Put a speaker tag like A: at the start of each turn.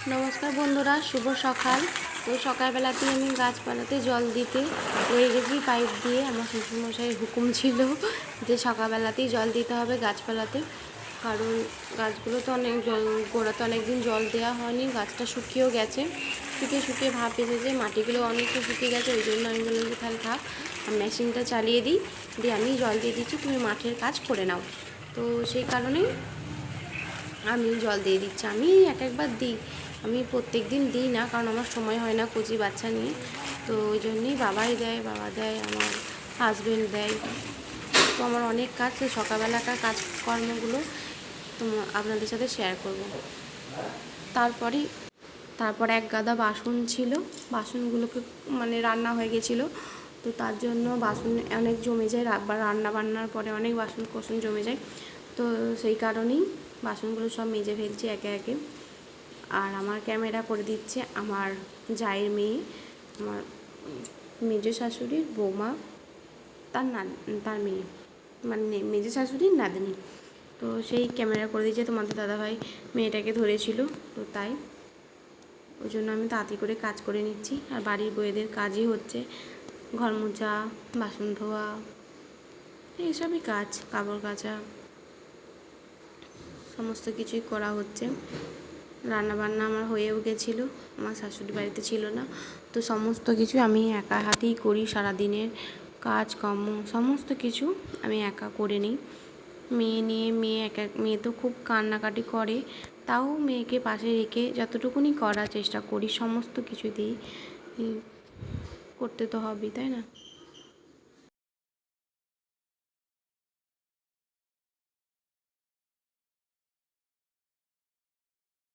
A: নমস্কার বন্ধুরা, শুভ সকাল। তো সকালবেলাতেই আমি গাছপালাতে জল দিতে রয়ে গেছি পাইপ দিয়ে। আমার শ্বশুরমশাইয়ের হুকুম ছিল যে সকালবেলাতেই জল দিতে হবে গাছপালাতে, কারণ গাছগুলো তো অনেক জল, গোড়াতে অনেক দিন জল দেওয়া হয়নি, গাছটা শুকিয়েও গেছে, শুকিয়ে শুকিয়ে ভাব এসেছে, মাটিগুলো অনেকটা শুকিয়ে গেছে। ওই জন্য আমি বললাম যে তাহলে থাক, মেশিনটা চালিয়ে দিই, দিয়ে আমি জল দিয়ে দিচ্ছি, তুমি মাঠের কাজ করে নাও। তো সেই কারণেই আমি জল দিয়ে দিচ্ছি। আমি একবার দিই, আমি প্রত্যেক দিন দিই না, কারণ আমার সময় হয় না কচি বাচ্চা নিয়ে। তো ওই জন্যই বাবাই দেয়, বাবা দেয়, আমার হাজবেন্ড দেয়। তো আমার অনেক কাজ, সকালবেলাকার কাজকর্মগুলো তো আপনাদের সাথে শেয়ার করব। তারপর এক গাদা বাসন ছিল, বাসনগুলোকে মানে রান্না হয়ে গেছিলো, তো তার জন্য বাসন অনেক জমে যায়, রান্না বান্নার পরে অনেক বাসন কোসন জমে যায়। তো সেই কারণেই বাসনগুলো সব মেজে ফেলছি একে একে। আর আমার ক্যামেরা করে দিচ্ছে আমার জায়ের মেয়ে, আমার মেজো শাশুড়ির বৌমা, তার মেয়ে, মানে মেজো শাশুড়ির নাতনি। তো সেই ক্যামেরা করে দিচ্ছে, তোমাদের দাদাভাই মেয়েটাকে ধরেছিল, তো তাই ওই জন্য আমি তাড়াতাড়ি করে কাজ করে নিচ্ছি। আর বাড়ির বউয়েদের কাজই হচ্ছে ঘর মোছা, বাসন ধোয়া, এইসবই কাজ, কাপড় কাচা, সমস্ত কিছুই করা হচ্ছে। রান্নাবান্না আমার হয়েও গেছিলো, আমার শাশুড়ি বাড়িতে ছিল না, তো সমস্ত কিছু আমি একা হাতেই করি। সারাদিনের কাজকর্ম সমস্ত কিছু আমি একা করে নিই। মেয়ে তো খুব কান্নাকাটি করে, তাও মেয়েকে পাশে রেখে যতটুকুনি করার চেষ্টা করি, সমস্ত কিছু দিই, করতে তো হবেই, তাই না।